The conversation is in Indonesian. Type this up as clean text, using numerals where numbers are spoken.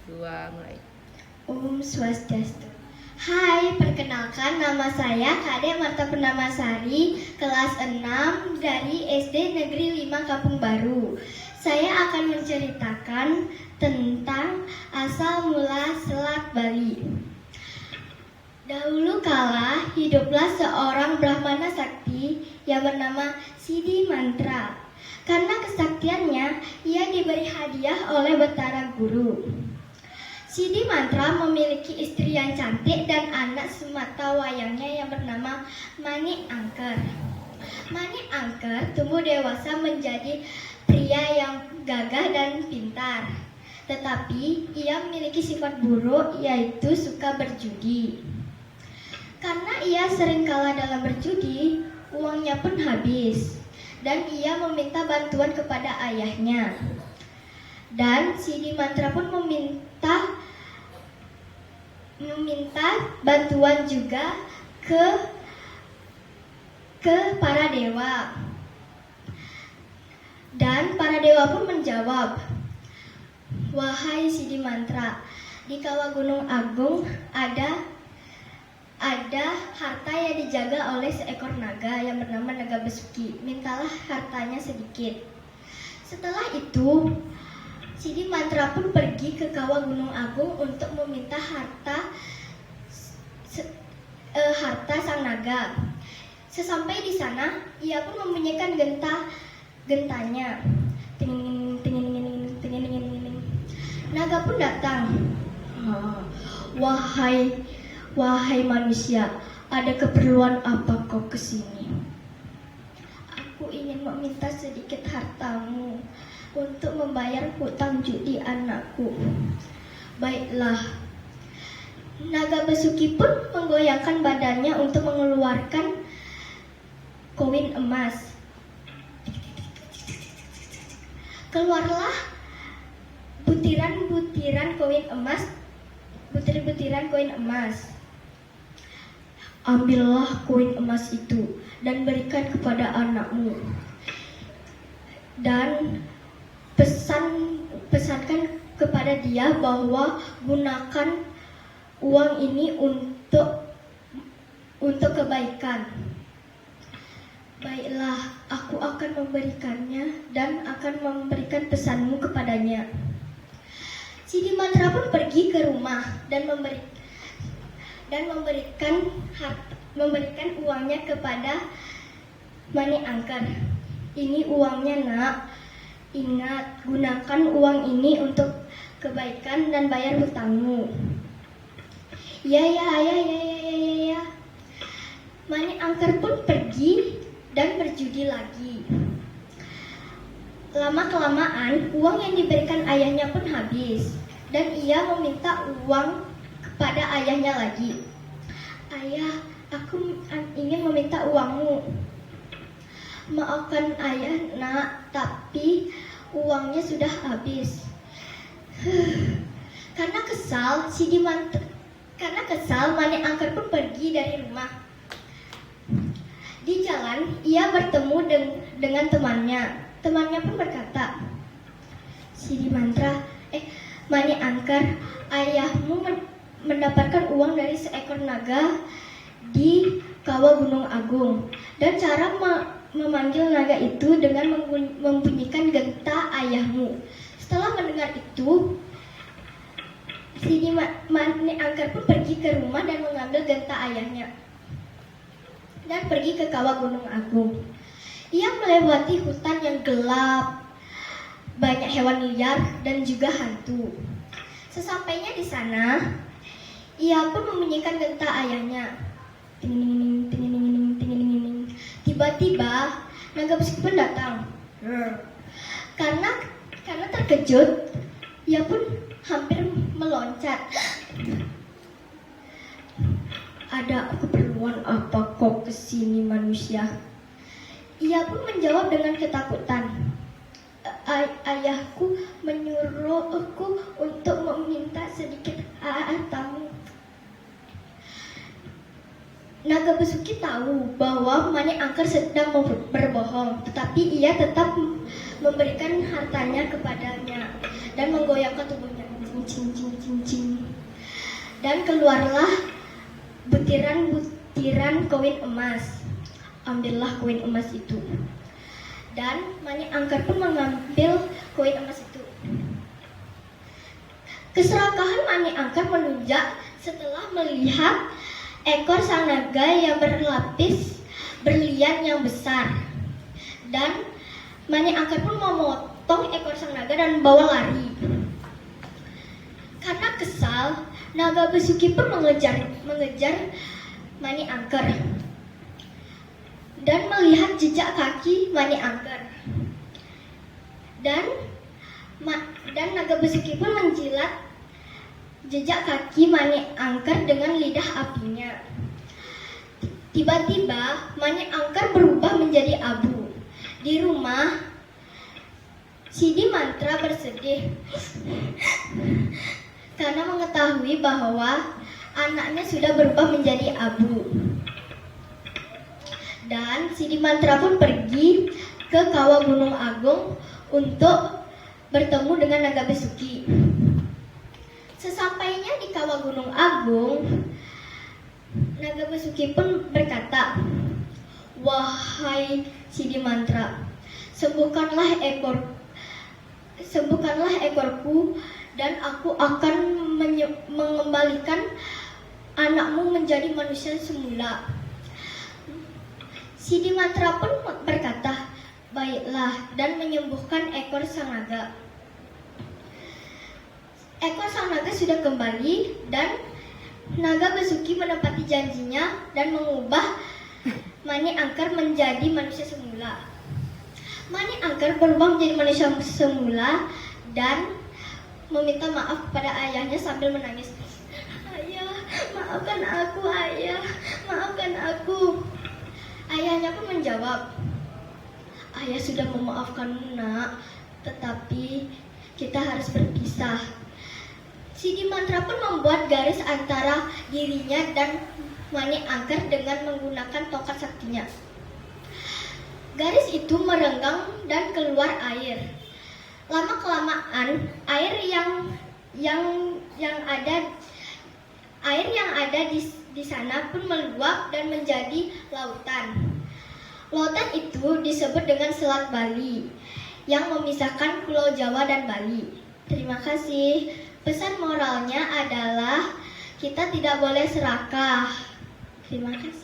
2, mulai. Om Swastiastu. Hai, perkenalkan nama saya Kade Marta Purnamasari, kelas 6 dari SD Negeri 5 Kampung Baru. Saya akan menceritakan tentang asal mula Selat Bali. Dahulu kala, hiduplah seorang Brahmana sakti yang bernama Sidi Mantra. Karena kesaktiannya, ia diberi hadiah oleh Batara Guru. Sidi Mantra memiliki istri yang cantik dan anak semata wayangnya yang bernama Mani Angker. Mani Angker tumbuh dewasa menjadi pria yang gagah dan pintar. Tetapi ia memiliki sifat buruk, yaitu suka berjudi. Karena ia sering kalah dalam berjudi, uangnya pun habis. Dan ia meminta bantuan kepada ayahnya. Dan Sidi Mantra pun meminta bantuan juga ke para dewa. Dan para dewa pun menjawab, "Wahai Sidi Mantra, di kawah Gunung Agung ada harta yang dijaga oleh seekor naga yang bernama Naga Besuki. Mintalah hartanya sedikit." Setelah itu, Sidi Mantra pun pergi ke kawah Gunung Agung untuk meminta harta sang naga. Sesampai di sana, ia pun membunyikan gentanya. Ting, ting, ting, ting, ting, ting, ting. Naga pun datang. Wahai manusia, ada keperluan apa kau kesini? Aku ingin meminta sedikit hartamu untuk membayar hutang judi anakku. Baiklah. Naga Besuki pun menggoyangkan badannya untuk mengeluarkan koin emas. Keluarlah butiran-butiran koin emas, butir-butiran koin emas. Ambillah koin emas itu dan berikan kepada anakmu. Dan pesankan kepada dia bahwa gunakan uang ini untuk kebaikan. Baiklah, aku akan memberikannya dan akan memberikan pesanmu kepadanya. Sidi Mantra pun pergi ke rumah dan memberikan uangnya kepada Mani Angker. Ini uangnya, nak. Ingat, gunakan uang ini untuk kebaikan dan bayar hutangmu. Ya. Mani Angker pun pergi dan berjudi lagi. Lama-kelamaan, uang yang diberikan ayahnya pun habis. Dan ia meminta uang kepada ayahnya lagi. Ayah, aku ingin meminta uangmu. Maafkan ayah, nak, tapi uangnya sudah habis. Karena kesal, Mani Angker pun pergi dari rumah. Di jalan, ia bertemu dengan temannya. Temannya pun berkata, Mani Angker, ayahmu mendapatkan uang dari seekor naga di kawah Gunung Agung. Dan cara memanggil naga itu dengan membunyikan genta ayahmu. Setelah mendengar itu, Mani Angker pun pergi ke rumah dan mengambil genta ayahnya dan pergi ke kawah Gunung Agung. Ia melewati hutan yang gelap, banyak hewan liar dan juga hantu. Sesampainya di sana, ia pun membunyikan genta ayahnya. Ting, ting, ting, ting, ting, ting, ting. Tiba-tiba, Naga Besuki pun datang. Karena terkejut, ia pun hampir meloncat. Ada keperluan apa kau kesini, manusia? Ia pun menjawab dengan ketakutan. Ayahku menyuruhku untuk meminta sedikit hartamu. Naga Besuki tahu bahwa Mani Angker sedang berbohong, tetapi ia tetap memberikan hartanya kepadanya dan menggoyangkan tubuhnya. cing. Dan keluarlah butiran koin emas. Ambillah koin emas itu. Dan Mani Angker pun mengambil koin emas itu. Keserakahan Mani Angker melunjak setelah melihat ekor sang naga yang berlapis berlian yang besar. Dan Mani Angker pun memotong ekor sang naga dan bawa lari. Karena kesal, naga Besuki pun mengejar Mani Angker dan melihat jejak kaki Mani Angker. Dan naga Besuki pun menjilat jejak kaki Mani Angker dengan lidah apinya. Tiba-tiba Mani Angker berubah menjadi abu. Di rumah, Sidi Mantra bersedih karena mengetahui bahwa anaknya sudah berubah menjadi abu. Dan Sidi Mantra pun pergi ke Kawah Gunung Agung untuk bertemu dengan naga Besuki. Sesampainya di Kawah Gunung Agung, naga Besuki pun berkata, "Wahai Sidi Mantra, sembuhkanlah ekorku dan aku akan mengembalikan anakmu menjadi manusia semula." Sidi Mantra pun berkata, "Baiklah," dan menyembuhkan ekor sang naga. Ekor sang naga sudah kembali dan naga Besuki menepati janjinya dan mengubah Mani Angker menjadi manusia semula. Mani Angker berubah menjadi manusia semula dan meminta maaf kepada ayahnya sambil menangis. "Ayah, maafkan aku, ayah, maafkan aku." Ayahnya pun menjawab, "Ayah sudah memaafkanmu, nak, tetapi kita harus berpisah." Sidi Mantra pun membuat garis antara dirinya dan Mani Angker dengan menggunakan tongkat saktinya. Garis itu merenggang dan keluar air. Lama-kelamaan air yang ada di sana pun meluap dan menjadi lautan. Lautan itu disebut dengan Selat Bali yang memisahkan Pulau Jawa dan Bali. Terima kasih. Pesan moralnya adalah kita tidak boleh serakah. Terima kasih.